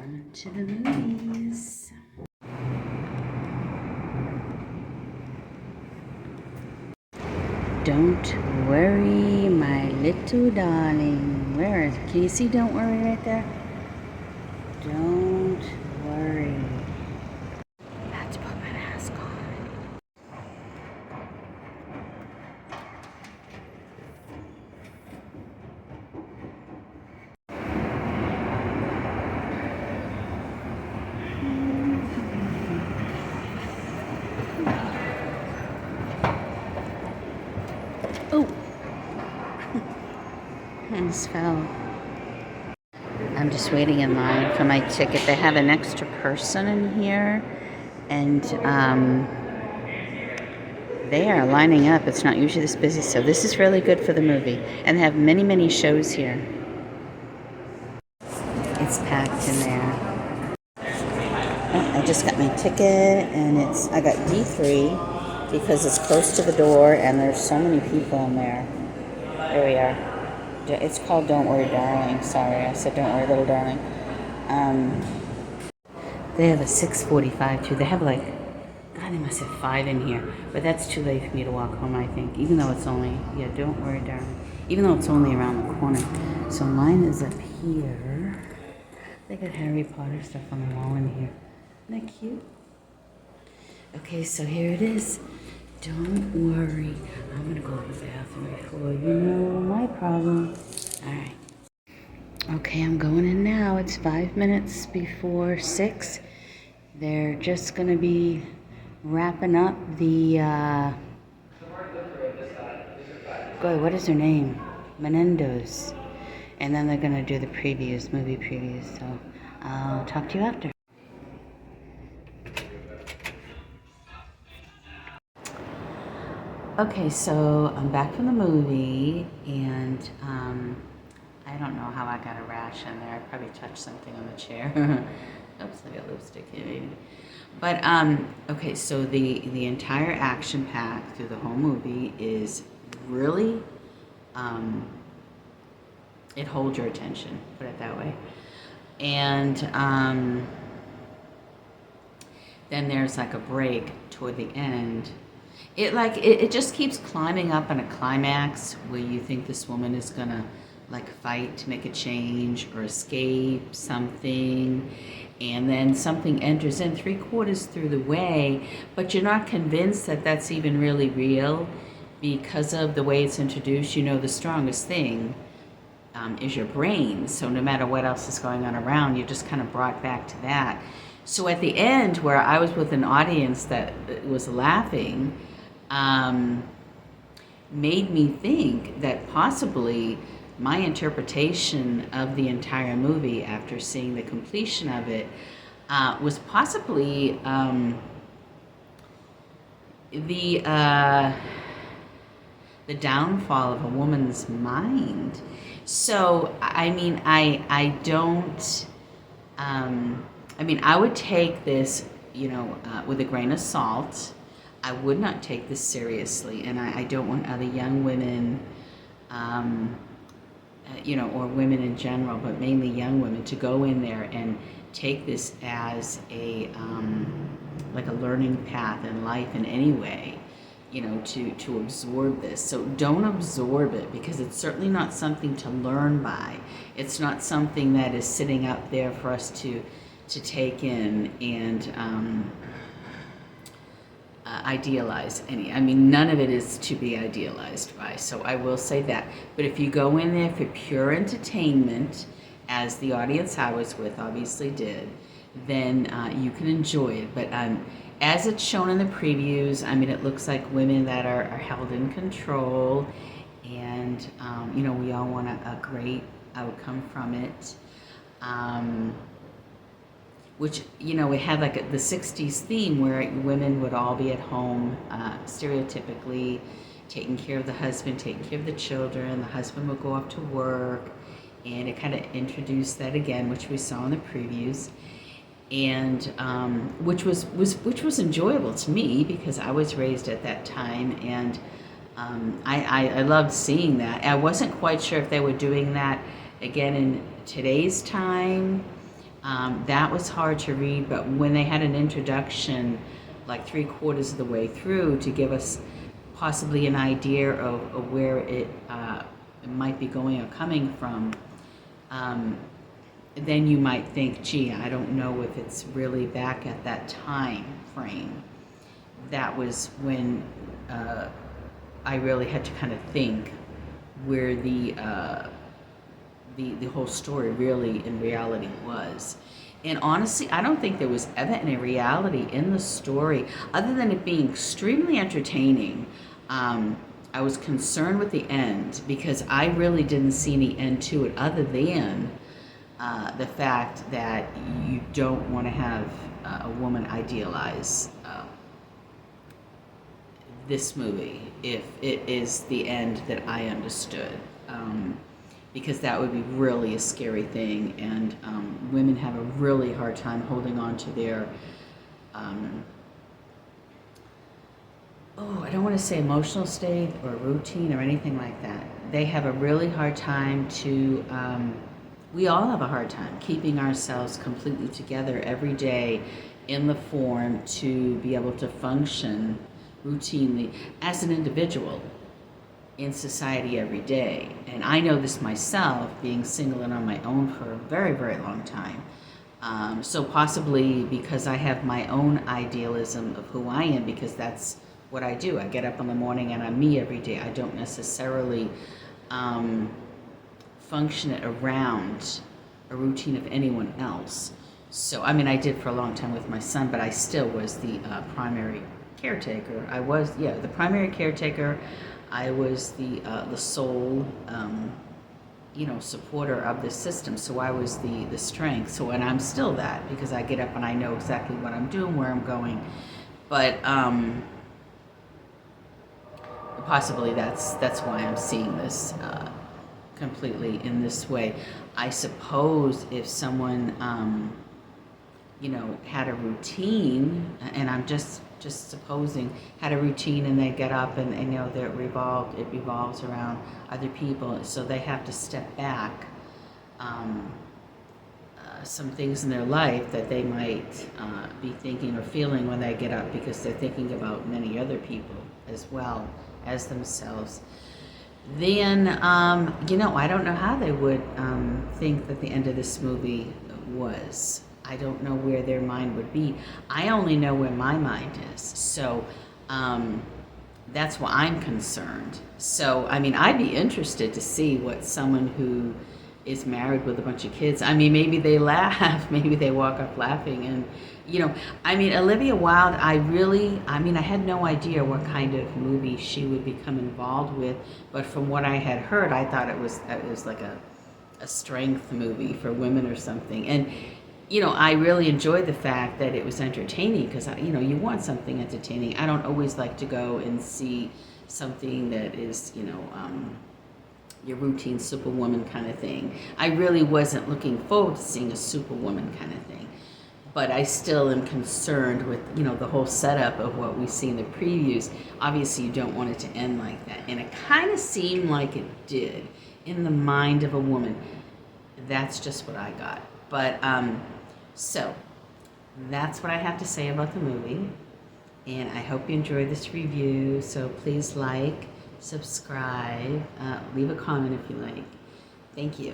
On to the movies. Don't worry, my little darling. Where is it? Can you see don't worry right there? Don't worry. Let's put my mask on. Oh! I just fell. I'm just waiting in line for my ticket. They have an extra person in here, and they are lining up. It's not usually this busy, so this is really good for the movie. And they have many, many shows here. It's packed in there. Oh, I just got my ticket, and I got D3 because it's close to the door, and there's so many people in there. There we are. It's called Don't Worry, Darling. Sorry, I said Don't Worry, Little Darling. They have a 6:45 too. They have God, they must have 5 in here. But that's too late for me to walk home, I think. Even though it's only, Don't Worry, Darling. Even though it's only around the corner. So mine is up here. They got Harry Potter stuff on the wall in here. Isn't that cute? Okay, so here it is. Don't worry. I'm going to go to the bathroom before you know my problem. All right. Okay, I'm going in now. It's 5 minutes before 6. They're just going to be wrapping up the, what is her name? Menounas. And then they're going to do the previews, movie previews. So I'll talk to you after. Okay, so I'm back from the movie, and I don't know how I got a rash in there. I probably touched something on the chair. Oops, I got lipstick here, maybe. But okay, so the entire action pack through the whole movie is really it holds your attention. Put it that way. And then there's like a break toward the end. It just keeps climbing up on a climax where you think this woman is gonna fight to make a change or escape something, and then something enters in 3/4 through the way, but you're not convinced that that's even really real because of the way it's introduced. The strongest thing is your brain, so no matter what else is going on around, you're just kind of brought back to that. So at the end, where I was with an audience that was laughing, made me think that possibly my interpretation of the entire movie after seeing the completion of it was possibly the downfall of a woman's mind. So I mean, I don't. I would take this, with a grain of salt. I would not take this seriously, and I don't want other young women, or women in general, but mainly young women, to go in there and take this as a learning path in life in any way, to absorb this. So don't absorb it, because it's certainly not something to learn by. It's not something that is sitting up there for us to take in and idealize none of it is to be idealized by, so I will say that. But if you go in there for pure entertainment, as the audience I was with obviously did, then you can enjoy it. But as it's shown in the previews, it looks like women that are held in control, and we all want a great outcome from it. Which, it had the 60s theme where women would all be at home, stereotypically taking care of the husband, taking care of the children. The husband would go off to work, and it kind of introduced that again, which we saw in the previews, and which was enjoyable to me because I was raised at that time, and I loved seeing that. I wasn't quite sure if they were doing that again in today's time. That was hard to read, but when they had an introduction, like 3/4 of the way through, to give us possibly an idea of where it might be going or coming from, um, then you might think, gee, I don't know if it's really back at that time frame. That was when I really had to kind of think where the whole story really in reality was. And honestly, I don't think there was ever any reality in the story other than it being extremely entertaining. I was concerned with the end because I really didn't see any end to it other than the fact that you don't want to have a woman idealize this movie if it is the end that I understood. Because that would be really a scary thing, and women have a really hard time holding on to their, I don't want to say emotional state or routine or anything like that. They have a really hard time to, we all have a hard time keeping ourselves completely together every day in the form to be able to function routinely as an individual in society every day. And I know this myself, being single and on my own for a very, very long time. So possibly because I have my own idealism of who I am, because that's what I do. I get up in the morning and I'm me every day. I don't necessarily function it around a routine of anyone else. So, I mean, I did for a long time with my son, but I still was the primary caretaker. I was, the primary caretaker. I was the sole, supporter of the system. So I was the strength. So, and I'm still that because I get up and I know exactly what I'm doing, where I'm going. But possibly that's why I'm seeing this completely in this way. I suppose if someone, had a routine, and I'm just supposing, had a routine and they get up and that it revolves around other people, so they have to step back some things in their life that they might be thinking or feeling when they get up, because they're thinking about many other people as well as themselves. Then I don't know how they would think that the end of this movie was. I don't know where their mind would be. I only know where my mind is. So that's why I'm concerned. So, I mean, I'd be interested to see what someone who is married with a bunch of kids, I mean, maybe they laugh, maybe they walk up laughing. And, Olivia Wilde, I had no idea what kind of movie she would become involved with. But from what I had heard, I thought it was like a strength movie for women or something. And I really enjoyed the fact that it was entertaining, because, you want something entertaining. I don't always like to go and see something that is, your routine superwoman kind of thing. I really wasn't looking forward to seeing a superwoman kind of thing. But I still am concerned with, the whole setup of what we see in the previews. Obviously, you don't want it to end like that. And it kind of seemed like it did in the mind of a woman. That's just what I got. But, so, that's what I have to say about the movie. And I hope you enjoyed this review. So please like, subscribe, leave a comment if you like. Thank you.